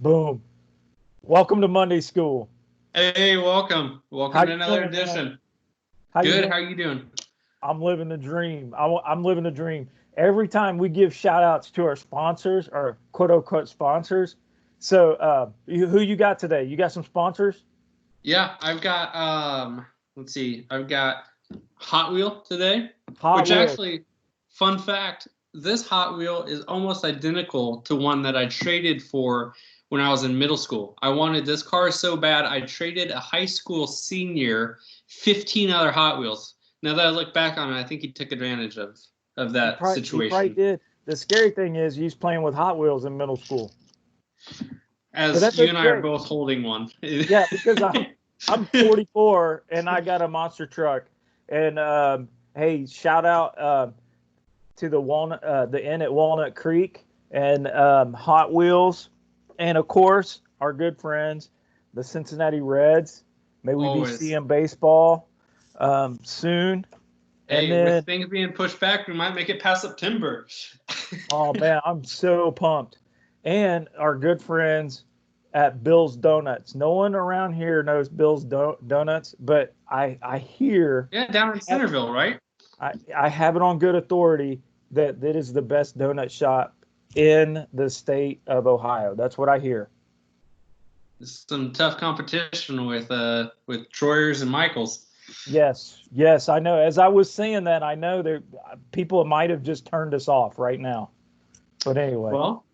Boom. Welcome to Monday School. Hey, welcome. How Welcome to you another doing, man? edition. How you Good. doing? How you doing? I'm living the dream. I'm living the dream. Every time we give shout outs to our sponsors, our quote unquote sponsors. So, who you got today? You got some sponsors? Yeah, I've got let's see. I've got Hot Wheel today, Hot which Wheels. actually, fun fact, this Hot Wheel is almost identical to one that I traded for when I was in middle school. I wanted this car so bad, I traded a high school senior 15 other Hot Wheels. Now that I look back on it, I think he took advantage of that He probably situation. did. The scary thing is he's playing with Hot Wheels in middle school, but As that's you and I are okay. both holding one. Yeah, because I'm 44 and I got a monster truck. And hey, shout out to the inn at Walnut Creek and Hot Wheels, and of course our good friends, the Cincinnati Reds. May we be Always. seeing baseball soon. And Hey, with then, things being pushed back, we might make it past September. oh man, I'm so pumped. And our good friends at Bill's Donuts. No one around here knows Bill's Donuts, but I hear Yeah, down in Centerville, right? I have it on good authority that that is the best donut shop in the state of Ohio. That's what I hear. Some tough competition with Troyers and Michaels. Yes, yes, I know. As I was saying that, I know that people might have just turned us off right now. But anyway, Well,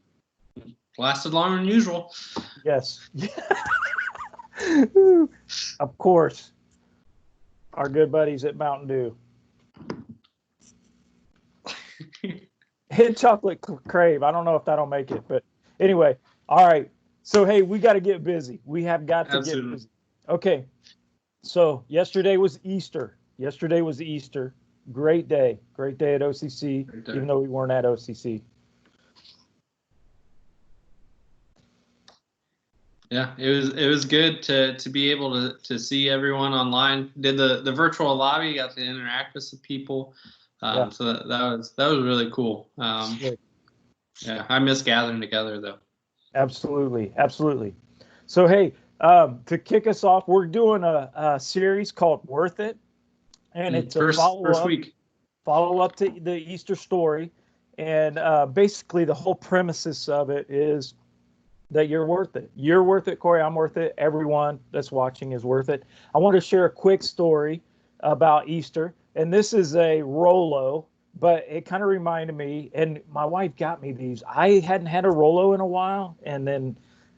lasted longer than usual. yes, of course, our good buddies at Mountain Dew. Hit chocolate crave. I don't know if that'll make it, but anyway, all right. So hey, we got to get busy. We have got to get Absolutely. busy. Okay. So yesterday was Easter. Yesterday was Easter. Great day. Great day at OCC, Right there. even though we weren't at OCC. Yeah, it was good to be able to see everyone online. Did the virtual lobby, got to interact with some people. Yeah. So that was really cool. Slick. Yeah, I miss gathering together though. Absolutely. Absolutely. So hey, to kick us off, we're doing a series called Worth It, and it's a First week. follow up to the Easter story, and basically the whole premises of it is that you're worth it. You're worth it, Corey. I'm worth it. Everyone that's watching is worth it. I want to share a quick story about Easter, and this is a Rolo, but it kind of reminded me. And my wife got me these. I hadn't had a Rolo in a while, and then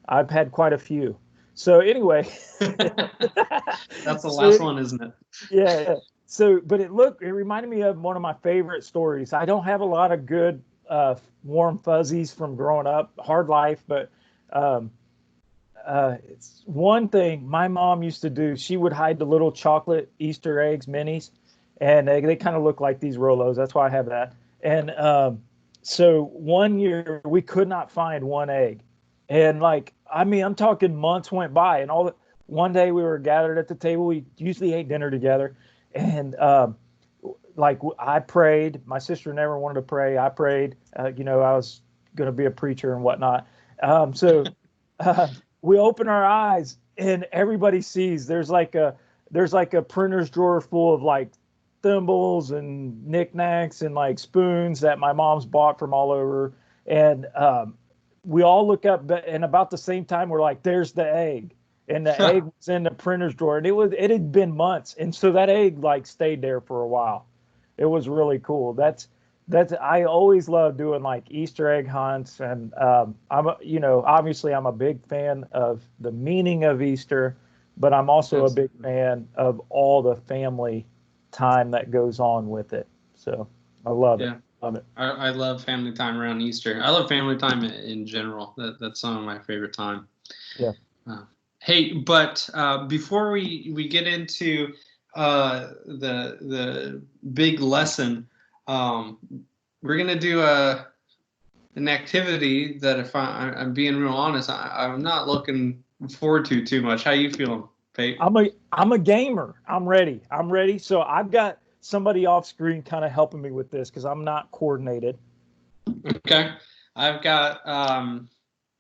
I've had quite a few. So anyway, That's the so last one, isn't it? yeah, yeah. So, but it reminded me of one of my favorite stories. I don't have a lot of good warm fuzzies from growing up, hard life, but um, it's one thing my mom used to do. She would hide the little chocolate Easter eggs, minis, and they kind of look like these Rolos. That's why I have that. And so one year we could not find one egg, and like I mean, I'm talking months went by, and all the one day we were gathered at the table. We usually ate dinner together, and like I prayed. My sister never wanted to pray. I prayed. I was going to be a preacher and whatnot. So uh, we open our eyes and everybody sees there's like a printer's drawer full of like thimbles and knickknacks and like spoons that my mom's bought from all over. And we all look up, and about the same time, we're like, "There's the egg." And the egg was in the printer's drawer, and it had been months, and so that egg like stayed there for a while. It was really cool. That's I always love doing like Easter egg hunts, and obviously I'm a big fan of the meaning of Easter, but I'm also a big Absolutely. fan of all the family time that goes on with it. So I love it. Yeah. Love it. I love family time around Easter. I love family time in general. That's some of my favorite time. Yeah. Uh, hey, but before we get into the big lesson, um, we're gonna do an activity that if I'm being real honest, I'm not looking forward to too much. How you feeling, Pate? I'm a gamer. I'm ready. I'm ready. So I've got somebody off screen kind of helping me with this because I'm not coordinated. Okay, I've got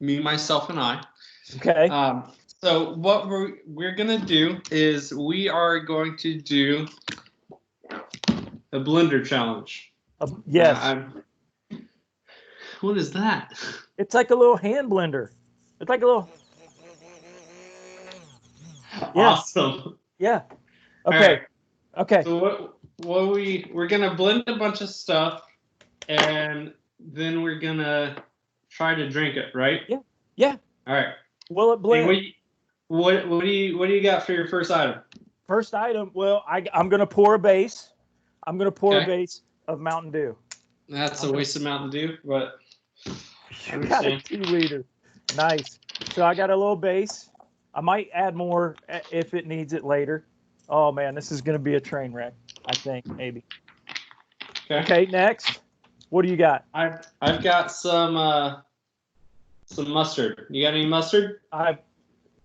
Me, myself, and I. Okay. So what we're gonna do is we are going to do a blender challenge. Yes. What is that? It's like a little hand blender. It's like a little. Yeah. Awesome. Yeah. Okay. All right. Okay. So we're gonna blend a bunch of stuff, and then we're gonna try to drink it, right? Yeah. Yeah. All right. Will it blend? Hey, what do you got for your first item? First item. Well, I'm gonna pour a base. I'm gonna pour a base of Mountain Dew. That's a waste of Mountain Dew, but I got a 2-liter. Nice. So I got a little base. I might add more if it needs it later. Oh man, this is gonna be a train wreck. I think maybe. Okay. Next. What do you got? I've got some mustard. You got any mustard?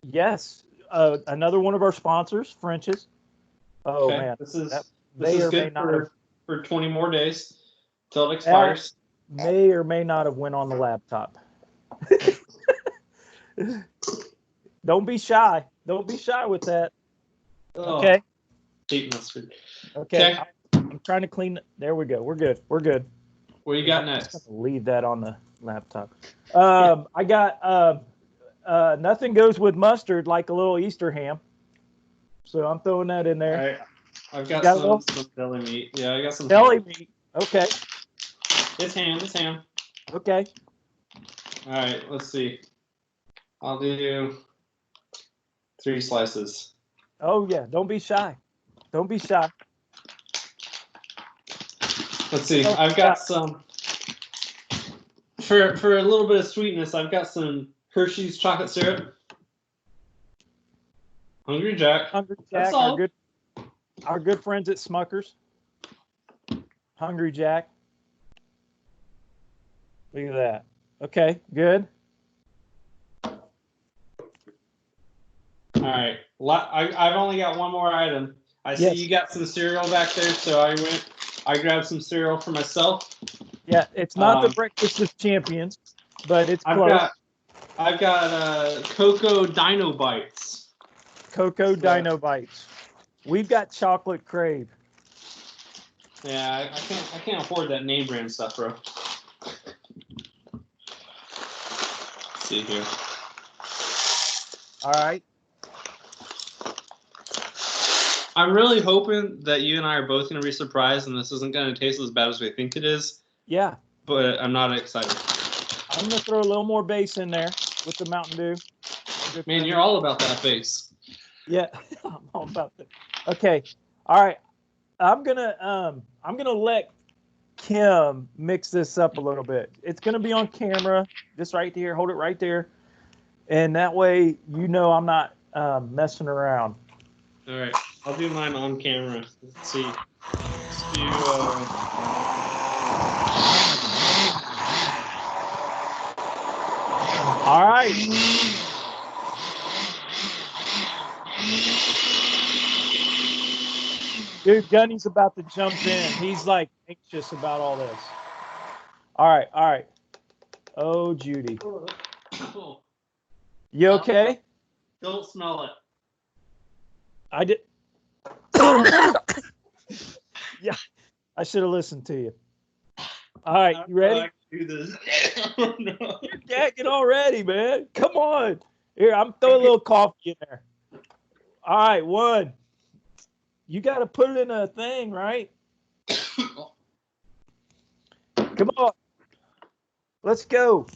Yes. Another one of our sponsors, French's. Oh man, this is good for 20 more days till it expires. May or may not have went on the laptop. Don't be shy. Don't be shy with that. Okay. Cheap mustard. Okay. I'm trying to clean. There we go. We're good. We're good. What do you got next? I'm gonna leave that on the laptop. I got nothing goes with mustard like a little Easter ham. So I'm throwing that in there. All right. I've got some deli meat. Yeah, I got some deli meat. Okay. It's ham. Okay. All right, let's see. I'll do 3 slices. Oh yeah, don't be shy. Don't be shy. Let's see. I've got some for a little bit of sweetness. I've got some Hershey's chocolate syrup. Hungry Jack. Our good friends at Smuckers. Hungry Jack. Look at that. Okay, good. All right. I've only got one more item. I see you got some cereal back there, so I grabbed some cereal for myself. Yeah, it's not the Breakfast of Champions, but it's close. I've got Cocoa Dino Bites. Cocoa Dino Bites. We've got Chocolate Crave. Yeah, I can't afford that name brand stuff, bro. Let's see here. All right. I'm really hoping that you and I are both going to be surprised and this isn't going to taste as bad as we think it is. Yeah. But I'm not excited. I'm going to throw a little more base in there with the Mountain Dew. Man, you're all about that base. Yeah, I'm all about that. Okay. All right. I'm gonna let Kim mix this up a little bit. It's gonna be on camera, just right here. Hold it right there, and that way you know I'm not messing around. All right, I'll do mine on camera. Let's see. Let's do. All right. Dude, Gunny's about to jump in. He's like anxious about all this. All right. Oh, Judy. You okay? Don't smell it. I did. Yeah, I should have listened to you. All right, you ready? I can do this. Oh, no. You're gagging already, man. Come on. Here, I'm throwing a little coffee in there. All right, 1. You got to put it in a thing, right? Come on. Let's go.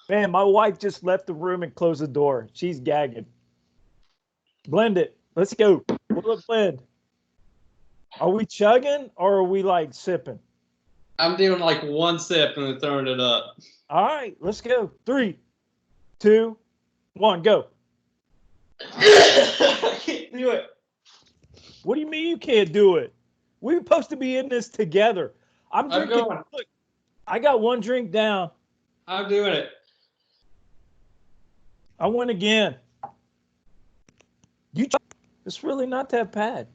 Man, my wife just left the room and closed the door. She's gagging. Blend it. Let's go. Will it blend? Are we chugging or are we like sipping? I'm doing like 1 sip and then throwing it up. All right, let's go. 3, 2, 1, go. I can't do it. What do you mean you can't do it? We're supposed to be in this together. I'm drinking. Look, I got 1 drink down. I'm doing it. I went again. It's really not that bad.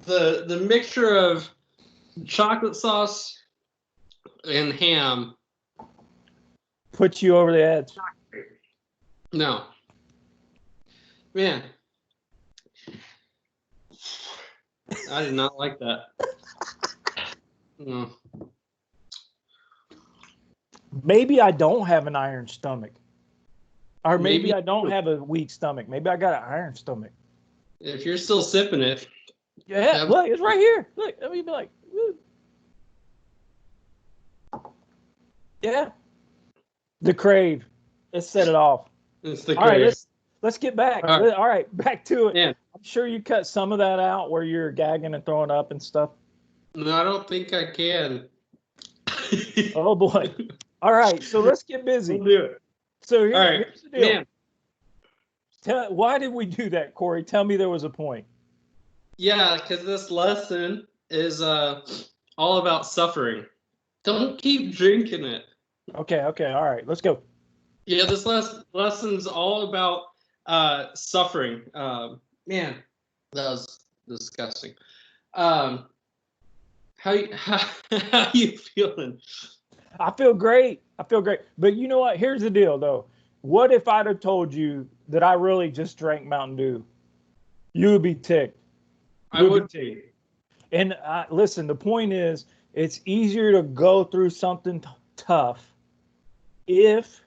The mixture of chocolate sauce and ham put you over the edge. No. Man. I did not like that. No. Maybe I don't have an iron stomach. Or maybe Maybe I don't have a weak stomach. Maybe I got an iron stomach. If you're still sipping it. Yeah, look, it's right here. Look, let me be like, woo. Yeah. The crave. Let's set it off. It's the All right, crave. let's get back. All right. All right, back to it. Yeah. I'm sure you cut some of that out where you're gagging and throwing up and stuff. No, I don't think I can. Oh boy. All right, so let's get busy. We'll do it. So All right, here's the deal. man. Why did we do that, Corey? Tell me there was a point. Yeah, because this lesson is all about suffering. Don't keep drinking it. Okay, all right, let's go. Yeah, this lesson's all about suffering. Man, that was disgusting. How you feeling? I feel great. But you know what? Here's the deal, though. What if I'd have told you that I really just drank Mountain Dew? You would be ticked. I would be. And listen, the point is, it's easier to go through something tough if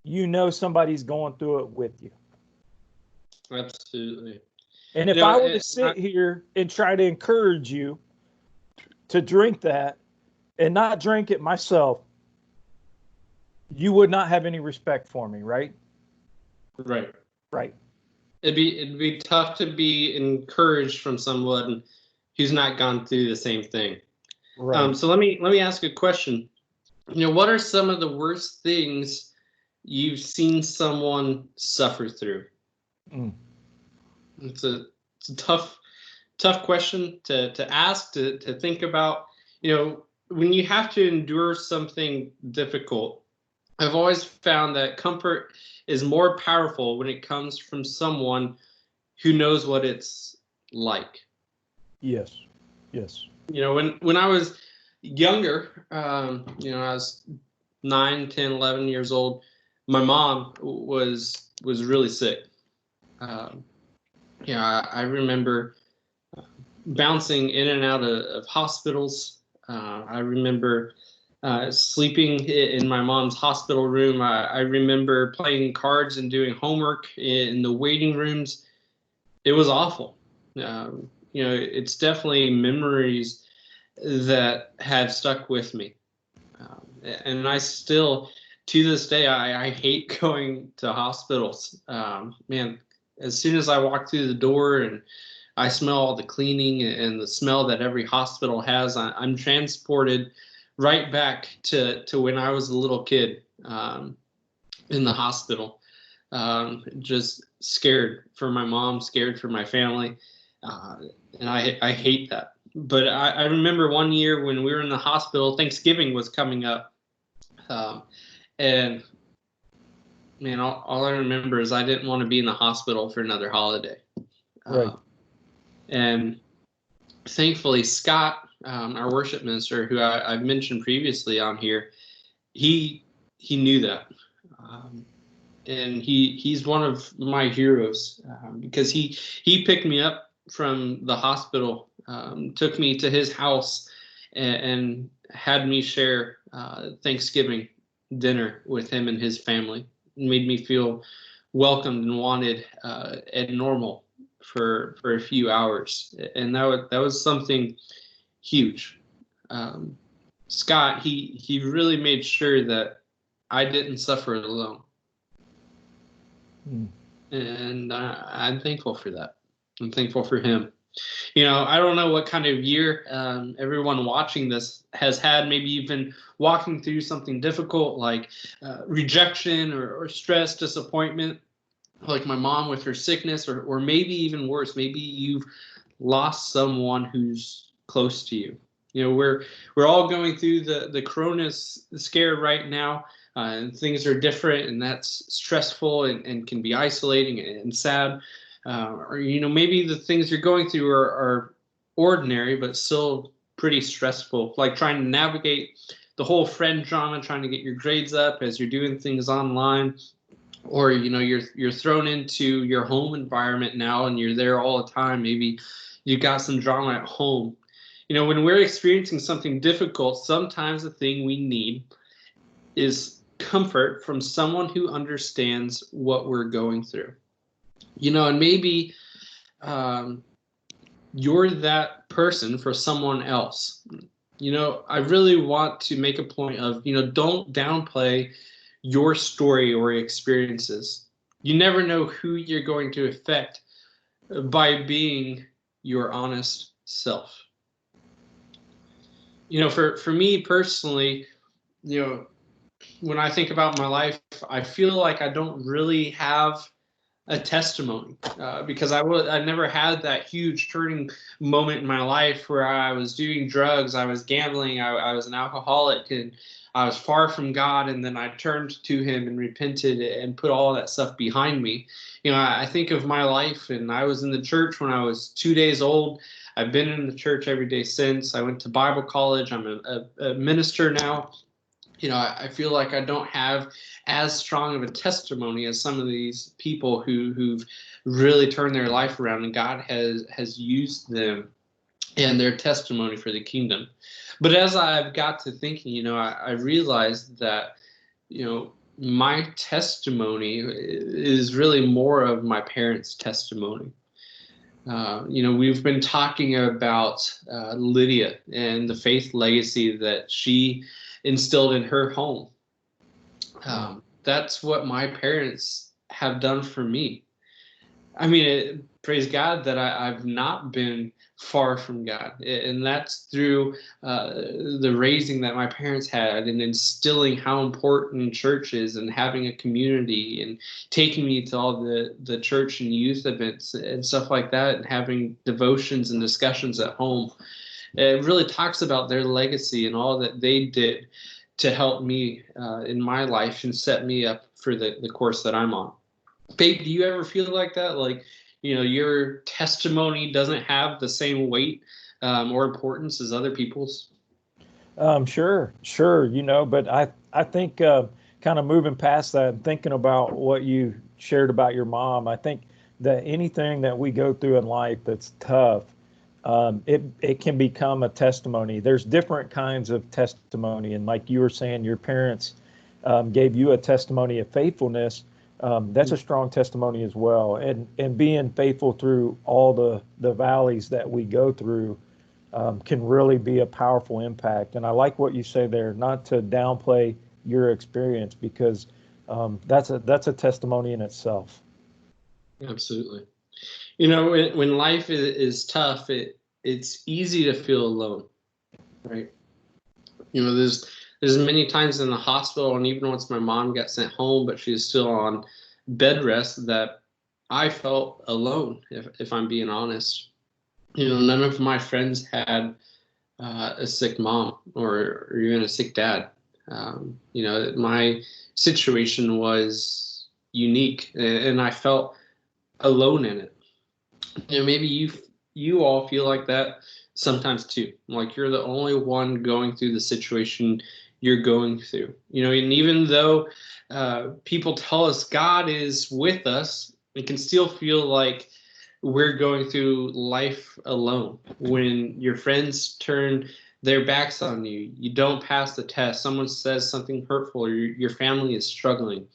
you know somebody's going through it with you. Absolutely. And if I were to sit here and try to encourage you to drink that and not drink it myself, you would not have any respect for me, right? Right. It'd be tough to be encouraged from someone who's not gone through the same thing. Right. So let me ask a question. What are some of the worst things you've seen someone suffer through? It's a tough question to ask, to think about. When you have to endure something difficult, I've always found that comfort is more powerful when it comes from someone who knows what it's like. Yes. When I was younger, I was 9, 10, 11 years old, my mom was really sick. I remember bouncing in and out of hospitals. I remember sleeping in my mom's hospital room. I remember playing cards and doing homework in the waiting rooms. It was awful. It's definitely memories that have stuck with me. And I still, to this day, I hate going to hospitals. Man, as soon as I walk through the door and I smell all the cleaning and the smell that every hospital has, I'm transported right back to when I was a little kid in the hospital. Just scared for my mom, scared for my family. And I hate that. But I remember one year when we were in the hospital, Thanksgiving was coming up. And man, all I remember is I didn't want to be in the hospital for another holiday. Right. And thankfully, Scott, our worship minister, who I've mentioned previously on here, he knew that. And he's one of my heroes because he picked me up from the hospital, took me to his house, and had me share Thanksgiving dinner with him and his family. It made me feel welcomed and wanted and normal for a few hours, and that was something huge. Scott, he really made sure that I didn't suffer alone. And I'm thankful for that. I'm thankful for him. I don't know what kind of year everyone watching this has had, maybe even walking through something difficult like rejection or stress, disappointment, like my mom with her sickness, or maybe even worse, maybe you've lost someone who's close to you. We're all going through the corona scare right now. And things are different, and that's stressful and can be isolating and sad. Or maybe the things you're going through are ordinary, but still pretty stressful, like trying to navigate the whole friend drama, trying to get your grades up as you're doing things online, or you're thrown into your home environment now and you're there all the time. Maybe you got some drama at home. When we're experiencing something difficult, sometimes the thing we need is comfort from someone who understands what we're going through. And maybe you're that person for someone else. I really want to make a point of, don't downplay your story or experiences. You never know who you're going to affect by being your honest self. For me personally, when I think about my life, I feel like I don't really have a testimony because I never had that huge turning moment in my life where I was doing drugs, I was gambling, I was an alcoholic, and I was far from God, and then I turned to Him and repented and put all that stuff behind me. I think of my life, and I was in the church when I was 2 days old. I've been in the church every day since. I went to Bible college. I'm a minister now. I feel like I don't have as strong of a testimony as some of these people who've really turned their life around, and God has used them and their testimony for the kingdom. But as I've got to thinking, I realized that, my testimony is really more of my parents' testimony. We've been talking about Lydia and the faith legacy that she instilled in her home. That's what my parents have done for me. I mean, praise God that I've not been far from God. And that's through the raising that my parents had and instilling how important church is and having a community and taking me to all the church and youth events and stuff like that and having devotions and discussions at home. It really talks about their legacy and all that they did to help me in my life and set me up for the course that I'm on. Babe, do you ever feel like that? Like, your testimony doesn't have the same weight or importance as other people's? Sure. But I think kind of moving past that and thinking about what you shared about your mom, I think that anything that we go through in life that's tough, it can become a testimony. There's different kinds of testimony. And like you were saying, your parents gave you a testimony of faithfulness. That's a strong testimony as well. And being faithful through all the valleys that we go through can really be a powerful impact. And I like what you say there, not to downplay your experience, because that's a testimony in itself. Absolutely. When life is tough, it's easy to feel alone, right? There's many times in the hospital, and even once my mom got sent home, but she was still on bed rest, that I felt alone, if I'm being honest. None of my friends had a sick mom or even a sick dad. My situation was unique, and I felt alone in it. Maybe you all feel like that sometimes too. Like you're the only one going through the situation you're going through. And even though people tell us God is with us, it can still feel like we're going through life alone. When your friends turn their backs on you, you don't pass the test, someone says something hurtful, or your family is struggling.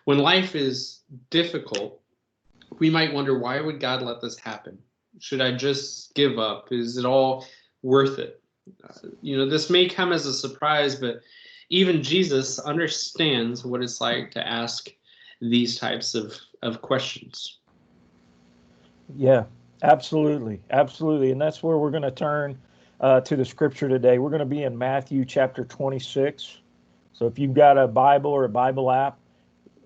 When life is difficult, we might wonder, why would God let this happen? Should I just give up? Is it all worth it? This may come as a surprise, but even Jesus understands what it's like to ask these types of questions. Yeah, absolutely. And that's where we're going to turn to the scripture today. We're going to be in Matthew chapter 26. So if you've got a Bible or a Bible app,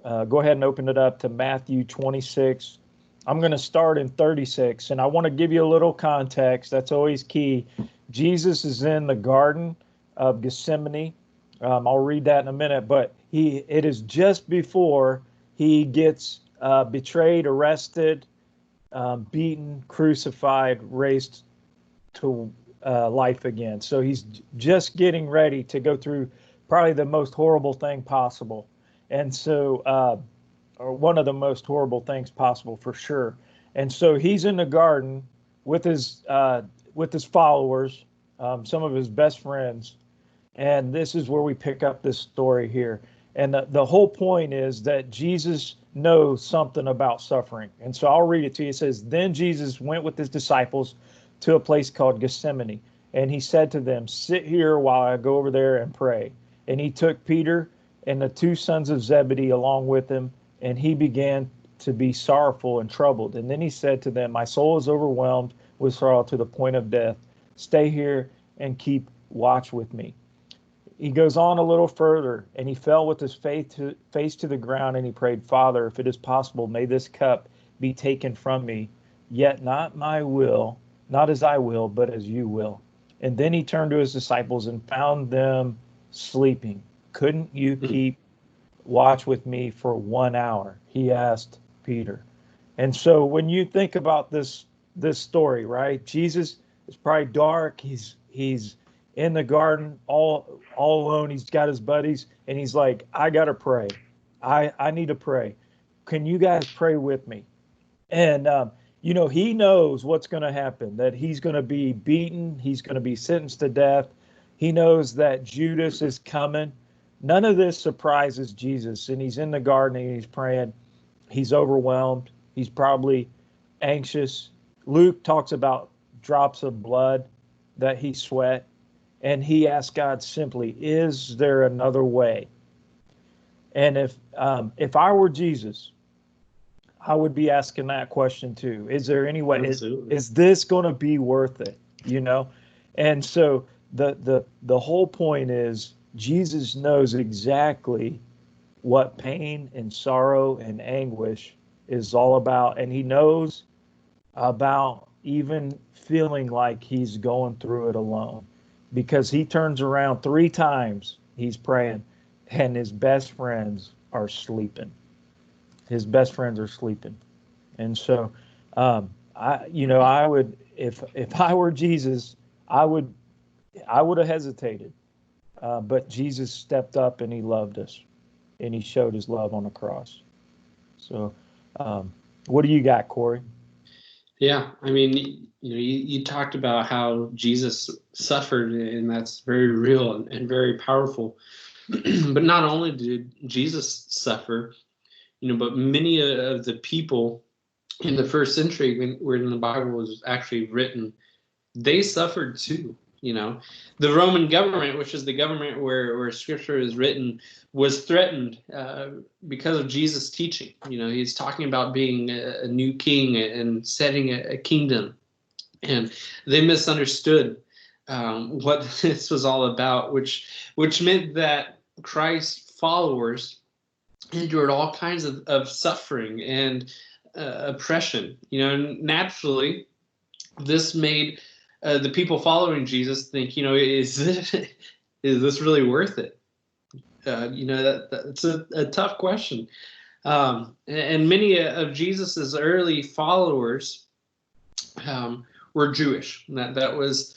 go ahead and open it up to Matthew 26. I'm going to start in 36, and I want to give you a little context. That's always key. Jesus is in the Garden of Gethsemane. I'll read that in a minute, but it is just before he gets betrayed, arrested, beaten, crucified, raised to life again. So he's just getting ready to go through probably the most horrible thing possible. And so, or one of the most horrible things possible for sure. And so he's in the garden with his followers, some of his best friends, and this is where we pick up this story here. And the whole point is that Jesus knows something about suffering. And so I'll read it to you. It says, "Then Jesus went with his disciples to a place called Gethsemane. And he said to them, 'Sit here while I go over there and pray.' And he took Peter and the two sons of Zebedee along with him, and he began to be sorrowful and troubled. And then he said to them, 'My soul is overwhelmed with sorrow to the point of death. Stay here and keep watch with me.' He goes on a little further, and he fell with his face to the ground, and he prayed, 'Father, if it is possible, may this cup be taken from me, yet not my will, not as I will, but as you will.' And then he turned to his disciples and found them sleeping. 'Couldn't you keep watch with me for 1 hour?' he asked Peter." And so when you think about this story, right? Jesus is probably dark. He's in the garden all alone. He's got his buddies, and he's like, "I gotta pray. I need to pray. Can you guys pray with me?" And he knows what's going to happen. That he's going to be beaten. He's going to be sentenced to death. He knows that Judas is coming. None of this surprises Jesus, and he's in the garden and he's praying. He's overwhelmed. He's probably anxious. Luke talks about drops of blood that he sweat. And he asked God simply, "Is there another way?" And if I were Jesus, I would be asking that question too. Is there any way? Is this going to be worth it? And so the whole point is Jesus knows exactly what pain and sorrow and anguish is all about, and he knows about even feeling like he's going through it alone. Because he turns around 3 times, he's praying, and his best friends are sleeping. His best friends are sleeping. And so, I would, if I were Jesus, I would have hesitated. But Jesus stepped up and he loved us, and he showed his love on the cross. So, what do you got, Corey? Yeah, I mean, you talked about how Jesus suffered, and that's very real and very powerful. But not only did Jesus suffer, but many of the people in the first century when the Bible was actually written, they suffered too. The Roman government, which is the government where Scripture is written, was threatened because of Jesus' teaching. He's talking about being a new king and setting a kingdom, and they misunderstood what this was all about, which meant that Christ's followers endured all kinds of suffering and oppression. Naturally, this made the people following Jesus think, is this really worth it? That's a tough question. And many of Jesus's early followers were Jewish. That was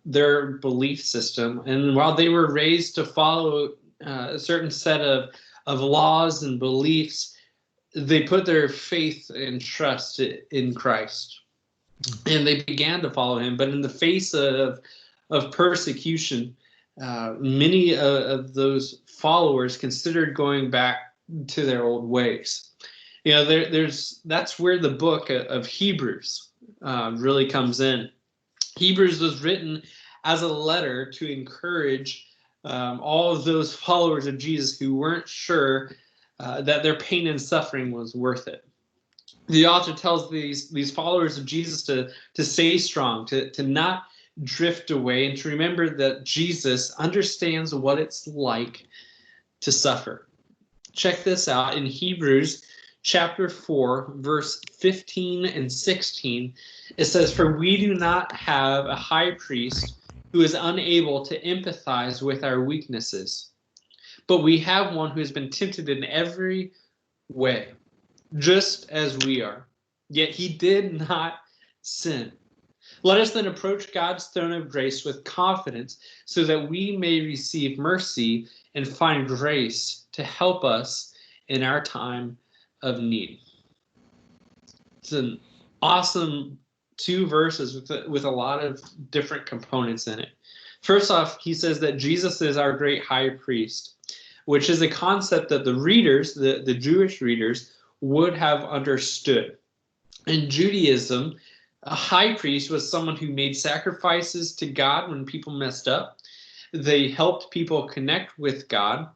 their belief system. And while they were raised to follow a certain set of laws and beliefs, they put their faith and trust in Christ. And they began to follow him. But in the face of persecution, many of those followers considered going back to their old ways. That's where the book of Hebrews really comes in. Hebrews was written as a letter to encourage all of those followers of Jesus who weren't sure that their pain and suffering was worth it. The author tells these followers of Jesus to stay strong, to not drift away, and to remember that Jesus understands what it's like to suffer. Check this out in Hebrews chapter 4, verse 15 and 16. It says, "For we do not have a high priest who is unable to empathize with our weaknesses, but we have one who has been tempted in every way, just as we are. Yet he did not sin. Let us then approach God's throne of grace with confidence so that we may receive mercy and find grace to help us in our time of need. It's an awesome 2 verses with a lot of different components in it. First off, he says that Jesus is our great high priest, which is a concept that the readers, the Jewish readers, would have understood. In Judaism, a high priest was someone who made sacrifices to God when people messed up. They helped people connect with God,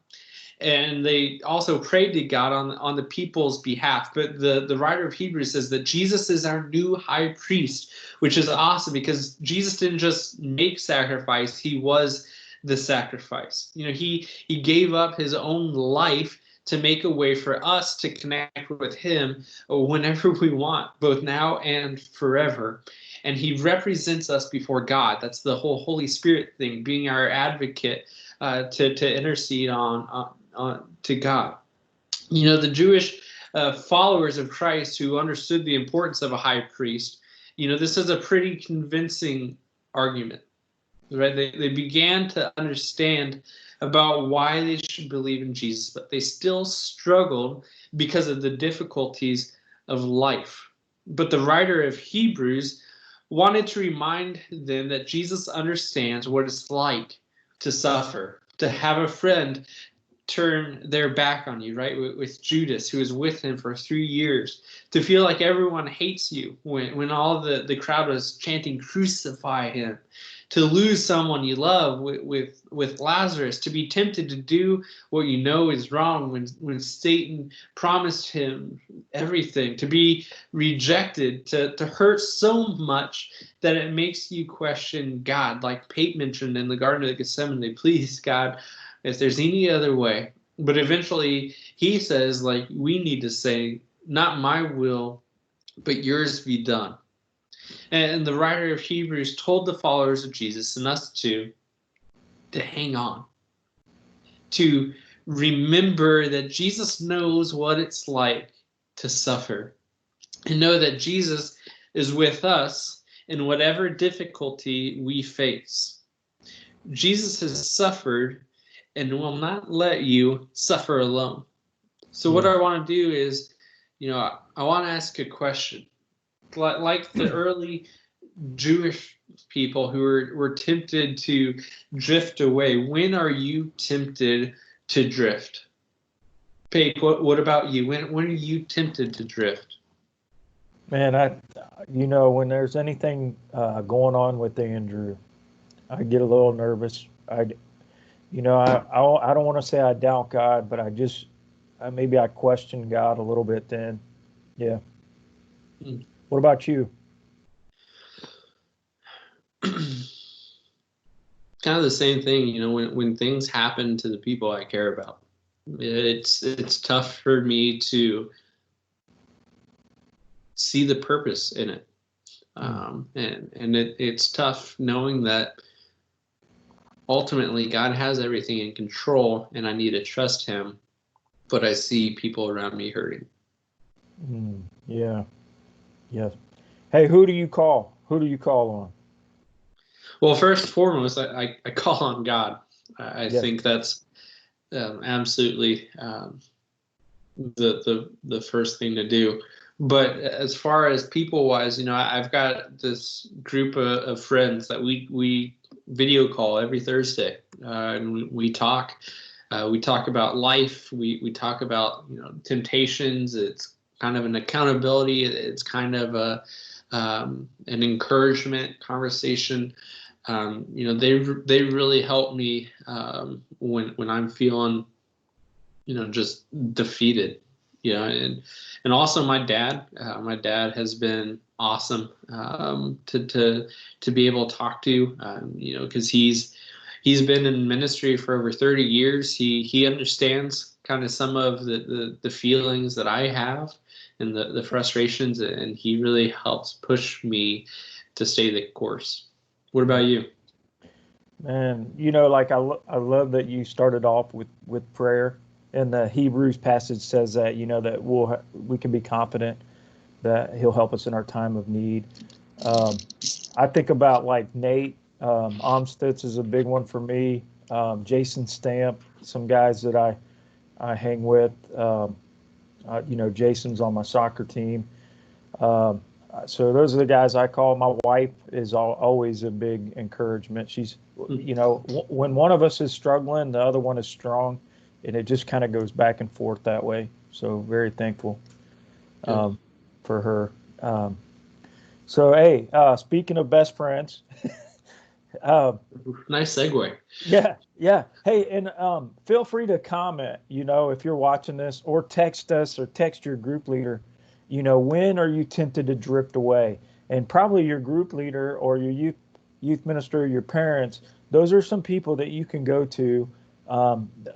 and they also prayed to God on the people's behalf. But the writer of Hebrews says that Jesus is our new high priest, which is awesome because Jesus didn't just make sacrifice, he was the sacrifice. He gave up his own life to make a way for us to connect with him whenever we want, both now and forever. And he represents us before God. That's the whole Holy Spirit thing, being our advocate to intercede on to God. The Jewish followers of Christ who understood the importance of a high priest, this is a pretty convincing argument, right? They began to understand about why they should believe in Jesus, but they still struggled because of the difficulties of life. But the writer of Hebrews wanted to remind them that Jesus understands what it's like to suffer, to have a friend turn their back on you, right? With Judas, who was with him for 3 years, to feel like everyone hates you when all the crowd was chanting, "Crucify him," to lose someone you love with Lazarus, to be tempted to do what you know is wrong when Satan promised him everything, to be rejected, to hurt so much that it makes you question God, like Pate mentioned in the Garden of Gethsemane. Please, God, if there's any other way. But eventually he says, we need to say, not my will, but yours be done. And the writer of Hebrews told the followers of Jesus, and us too, to hang on, to remember that Jesus knows what it's like to suffer, and know that Jesus is with us in whatever difficulty we face. Jesus has suffered and will not let you suffer alone. So what I want to do is, I want to ask a question. Like the early Jewish people who were tempted to drift away, when are you tempted to drift? Pate, what about you? When are you tempted to drift? Man, when there's anything going on with Andrew, I get a little nervous. I don't want to say I doubt God, but maybe I question God a little bit then. Yeah. What about you? Kind of the same thing, when things happen to the people I care about, it's tough for me to see the purpose in it. And it's tough knowing that ultimately God has everything in control and I need to trust him, but I see people around me hurting. Yeah. Yes. Hey, who do you call? Who do you call on? Well, first and foremost, I call on God. I think that's absolutely the first thing to do. But as far as people-wise, I've got this group of friends that we video call every Thursday, and we talk. We talk about life. We talk about temptations. It's kind of an accountability. It's kind of an encouragement conversation. They really help me when I'm feeling just defeated. And also my dad has been awesome to be able to talk to, because he's been in ministry for over 30 years. He understands kind of some of the feelings that I have and the frustrations, and he really helps push me to stay the course. What about you? Man, I love that you started off with prayer. And the Hebrews passage says that, that we can be confident that he'll help us in our time of need. I think about like Nate Omstitz is a big one for me. Jason Stamp, some guys that I hang with. Jason's on my soccer team. Um, so those are the guys I call. My wife is always a big encouragement. She's, when one of us is struggling, the other one is strong, and it just kind of goes back and forth that way. So very thankful for her. So hey, speaking of best friends, nice segue. Yeah. Hey, and feel free to comment. If you're watching this, or text us, or text your group leader. When are you tempted to drift away? And probably your group leader or your youth minister, your parents. Those are some people that you can go to,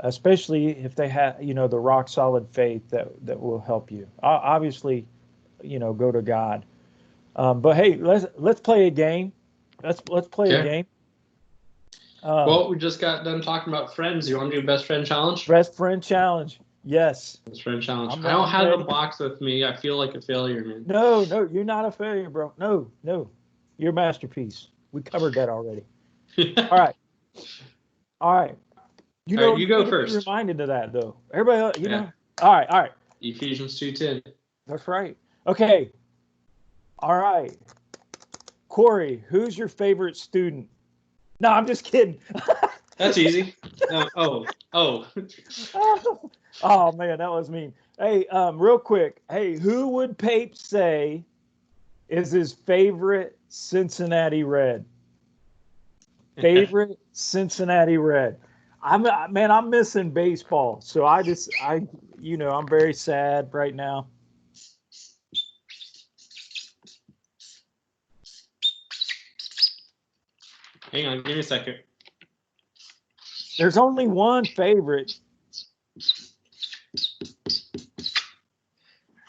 especially if they have the rock solid faith that will help you. Obviously, go to God. But hey, let's play a game. Let's play a game. Well, we just got done talking about friends. You want to do best friend challenge? Best friend challenge. Yes. Best friend challenge. I don't have the box with me. I feel like a failure, man. No, you're not a failure, bro. No. You're a masterpiece. We covered that already. All right. You go first. Be reminded of that though. Everybody, know. All right. Ephesians 2:10. That's right. Okay. All right. Corey, who's your favorite student? No, I'm just kidding. That's easy. Oh, man, that was mean. Hey, real quick. Hey, who would Pape say is his favorite Cincinnati Red? Favorite Cincinnati Red. I'm missing baseball. So I'm very sad right now. Hang on, give me a second. There's only one favorite.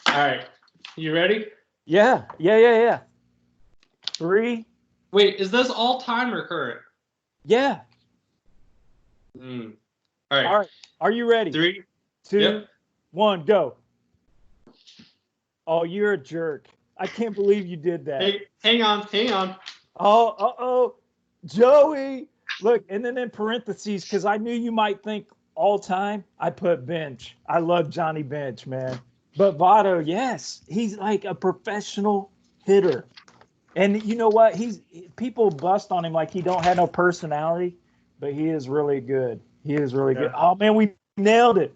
All right. You ready? Yeah. 3. Wait, is this all time or current? Yeah. All right. Are you ready? 3, 2, 1, go. Oh, you're a jerk. I can't believe you did that. Hey, hang on. Oh, Joey. Look, and then in parentheses, because I knew you might think all time, I put Bench. I love Johnny Bench, man. But Votto, yes, he's like a professional hitter. And you know what? People bust on him like he don't have no personality, but he is really good. Good. Oh man, we nailed it.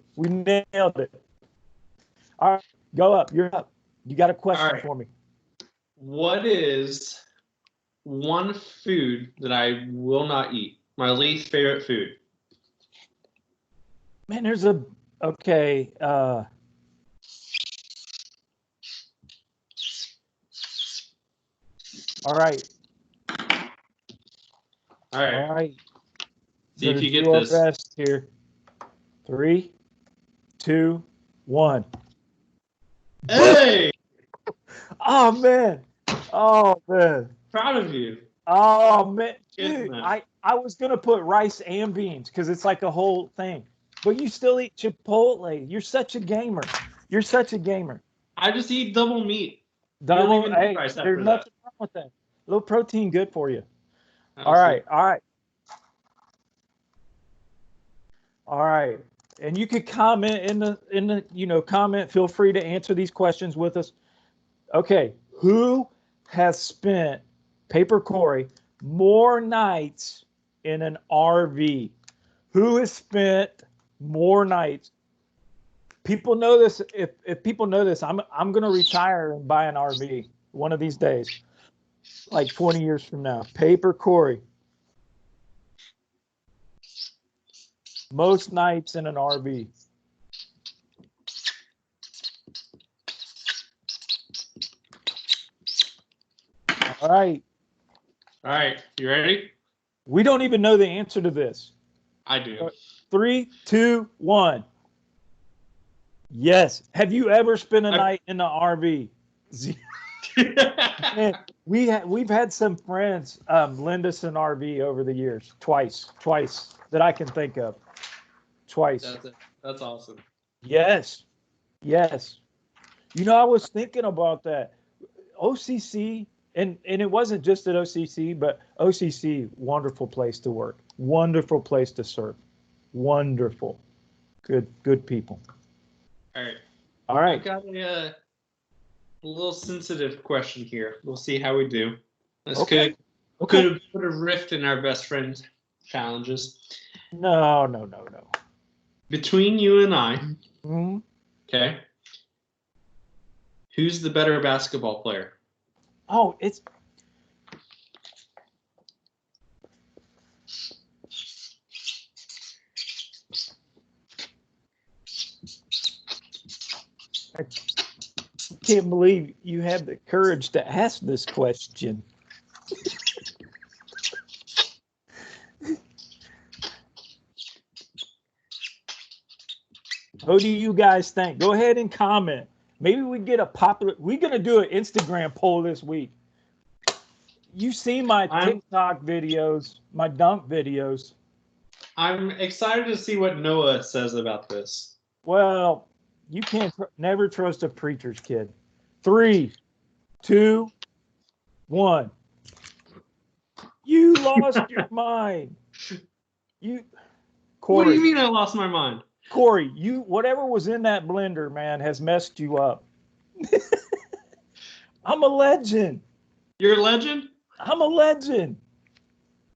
All right, go up. You're up. You got a question for me. What is one food that I will not eat? My least favorite food. Man, okay. All right. See if you get this. Best here. 3, 2, 1. Hey! Oh man. Proud of you. Oh man, dude, I was gonna put rice and beans because it's like a whole thing. But you still eat Chipotle. You're such a gamer. I just eat double meat. There's nothing wrong with that. A little protein, good for you. All right. And you could comment in the comment. Feel free to answer these questions with us. Okay, who has spent, Paper Corey, more nights in an RV? Who has spent more nights? People know this. If people know this, I'm going to retire and buy an RV one of these days, like 20 years from now. Paper Corey. Most nights in an RV. All right. You ready? We don't even know the answer to this. I do. 3, 2, 1. Yes. Have you ever spent a night in the RV? Man, we've had some friends lend us an RV over the years. Twice that I can think of. Twice. That's awesome. Yes. I was thinking about that. OCC and it wasn't just at OCC, but OCC, wonderful place to work, wonderful place to serve, wonderful, good people. All right. All right. I've got a little sensitive question here. We'll see how we do. This could have put a rift in our best friend challenges. No. Between you and I, Mm-hmm. okay, who's the better basketball player? Oh, it's I can't believe you have the courage to ask this question. What do you guys think? Go ahead and comment. Maybe we get a popular. We're gonna do an Instagram poll this week. You see my TikTok videos, my dunk videos. I'm excited to see what Noah says about this. Well, you can't never trust a preacher's kid. 3, 2, 1. You lost your mind. Corey, what do you mean I lost my mind? Corey, whatever was in that blender, man, has messed you up. I'm a legend. You're a legend? I'm a legend.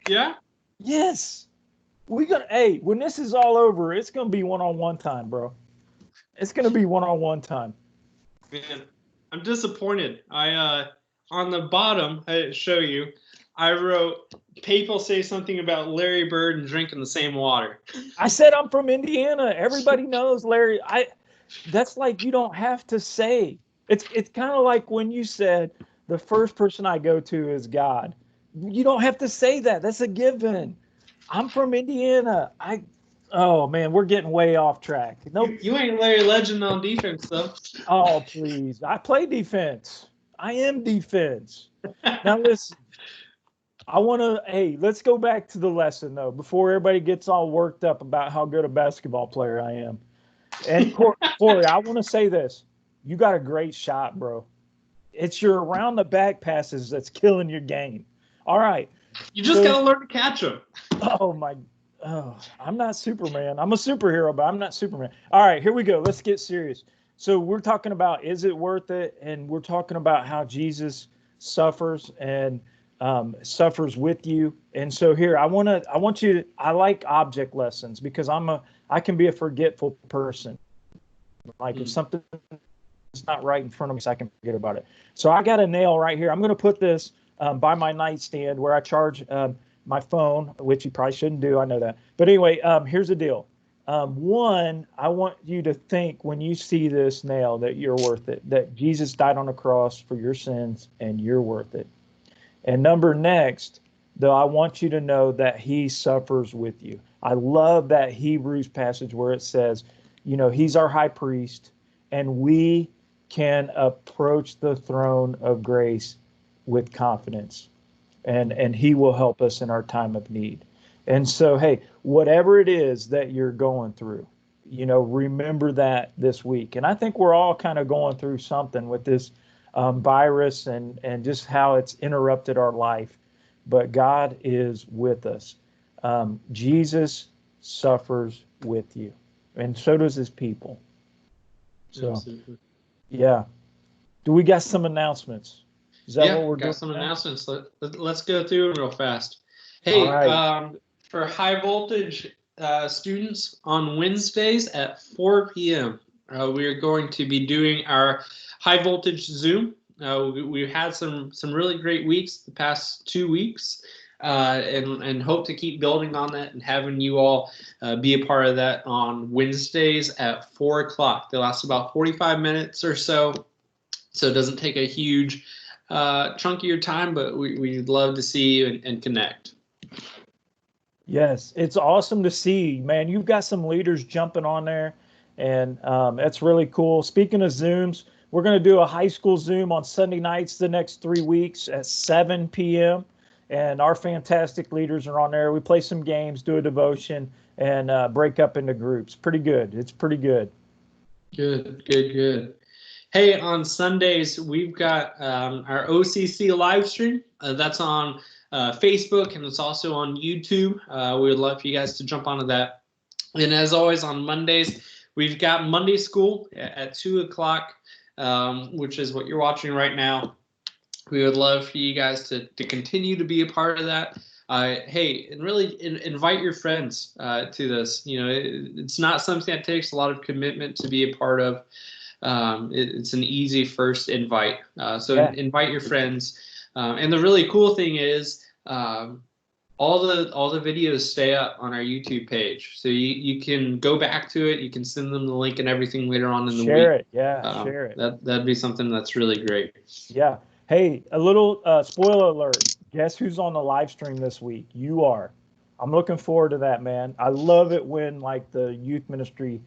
Yeah? Yes. Hey, when this is all over, it's gonna be one-on-one time, bro. It's gonna be one-on-one time. Man, I'm disappointed. On the bottom, I show you, I wrote, people say something about Larry Bird and drinking the same water. I said I'm from Indiana. Everybody knows Larry. That's like, you don't have to say. It's kind of like when you said the first person I go to is God. You don't have to say that. That's a given. I'm from Indiana. Oh man, we're getting way off track. Nope. You ain't Larry Legend on defense though. Oh please. I play defense. I am defense. Now listen. Let's go back to the lesson though, before everybody gets all worked up about how good a basketball player I am. And Corey, I want to say this. You got a great shot, bro. It's your around the back passes that's killing your game. All right. You just got to learn to catch them. I'm not Superman. I'm a superhero, but I'm not Superman. All right, here we go. Let's get serious. So we're talking about, is it worth it? And we're talking about how Jesus suffers and suffers with you. And so here, I like object lessons because I can be a forgetful person. Like if something is not right in front of me, so I can forget about it. So I got a nail right here. I'm going to put this by my nightstand where I charge my phone, which you probably shouldn't do. I know that. But anyway, here's the deal. One, I want you to think when you see this nail that you're worth it, that Jesus died on the cross for your sins and you're worth it. And next, though, I want you to know that he suffers with you. I love that Hebrews passage where it says, he's our high priest and we can approach the throne of grace with confidence and he will help us in our time of need. And so, hey, whatever it is that you're going through, remember that this week. And I think we're all kind of going through something with this virus and just how it's interrupted our life. But God is with us. Jesus suffers with you, and so does his people. So, yeah. Do we got some announcements? Is that what we're doing? Got some announcements. Let's go through them real fast. Hey, right. For high voltage students on Wednesdays at 4 p.m., we are going to be doing our high voltage Zoom. We've had some really great weeks the past 2 weeks, and hope to keep building on that and having you all be a part of that on Wednesdays at 4 o'clock. They last about 45 minutes or so it doesn't take a huge chunk of your time, but we'd love to see you and connect. Yes, it's awesome to see, man. You've got some leaders jumping on there, and that's really cool. Speaking of Zooms, we're going to do a high school Zoom on Sunday nights the next 3 weeks at 7 p.m., and our fantastic leaders are on there. We play some games, do a devotion, and break up into groups. Pretty good. It's pretty good. Good. Hey, on Sundays, we've got our OCC live stream. That's on Facebook, and it's also on YouTube. We would love for you guys to jump onto that. And as always, on Mondays, we've got Monday School at 2 o'clock, which is what you're watching right now. We would love for you guys to continue to be a part of that. Hey, and really invite your friends to this. You know, it's not something that takes a lot of commitment to be a part of. It's an easy first invite. So invite your friends. And the really cool thing is all the videos stay up on our YouTube page. So you can go back to it. You can send them the link and everything later on in the week. Share it. Yeah, share it. That'd be something that's really great. Yeah. Hey, a little spoiler alert. Guess who's on the live stream this week? You are. I'm looking forward to that, man. I love it when like the youth ministry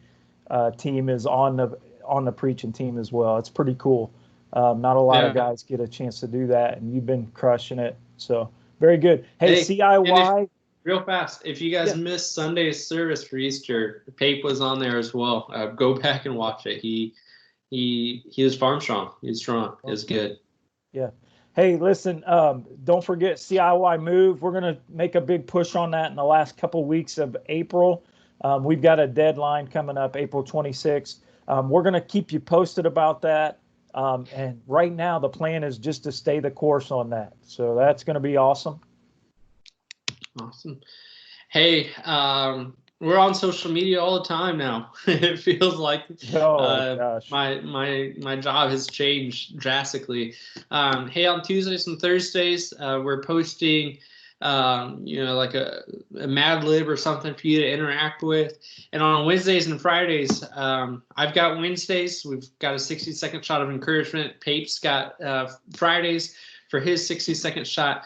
team is on the preaching team as well. It's pretty cool. Not a lot of guys get a chance to do that, and you've been crushing it. So very good. Hey, CIY. Real fast, if you guys missed Sunday's service for Easter, Pape was on there as well. Go back and watch it. He was farm strong. He's strong. It's good. Yeah. Hey, listen, don't forget CIY Move. We're going to make a big push on that in the last couple of weeks of April. We've got a deadline coming up, April 26th. We're going to keep you posted about that. And right now, the plan is just to stay the course on that. So that's going to be awesome. Awesome. Hey, we're on social media all the time now. It feels like my job has changed drastically. Hey, on Tuesdays and Thursdays, we're posting, like a Mad Lib or something for you to interact with. And on Wednesdays and Fridays, I've got Wednesdays. We've got a 60-second shot of encouragement. Pape's got Fridays for his 60-second shot.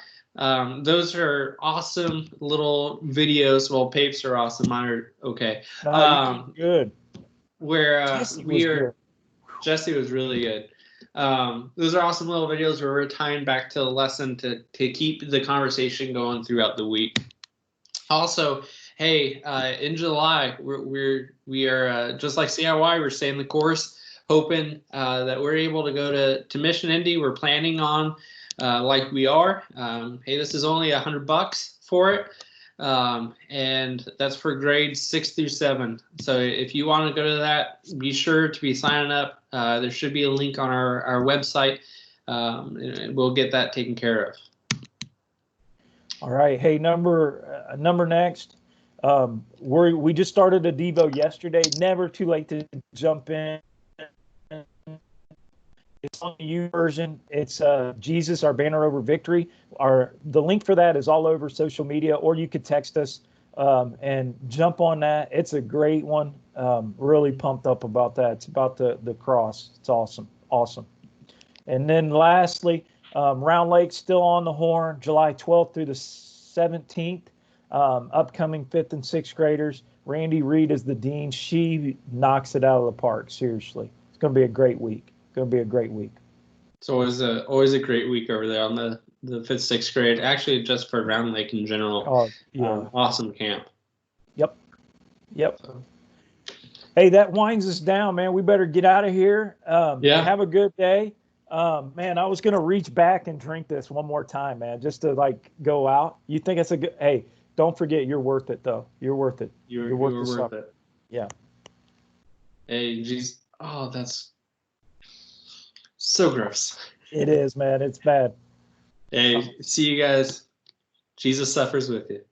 Those are awesome little videos. Well, Papes are awesome. Mine are okay. Good. Where Jesse was really good. Those are awesome little videos where we're tying back to the lesson to keep the conversation going throughout the week. Also, hey, in July we are just like CIY. We're staying the course, hoping that we're able to go to Mission Indy. We're planning on. Like we are. Hey, this is only $100 for it. And that's for grades 6 through 7. So if you want to go to that, be sure to be signing up. There should be a link on our website. And we'll get that taken care of. All right. Hey, number next. We just started a Devo yesterday. Never too late to jump in. It's on the U version. It's Jesus, our banner over victory. The link for that is all over social media, or you could text us and jump on that. It's a great one. Really pumped up about that. It's about the cross. It's awesome. And then lastly, Round Lake still on the horn, July 12th through the 17th. Upcoming 5th and 6th graders. Randy Reed is the dean. She knocks it out of the park. Seriously, it's going to be a great week. Going to be a great week. It's always a great week over there on the 5th, 6th grade. Actually, just for Round Lake in general. Oh, yeah. Awesome camp. Yep. So. Hey, that winds us down, man. We better get out of here. Have a good day. Man, I was going to reach back and drink this one more time, man, just to like go out. You think it's a good? Hey, don't forget, you're worth it, though. You're worth it. You're worth it. Yeah. Hey, geez. Oh, that's so gross. It is, man. It's bad. Hey, see you guys. Jesus suffers with you.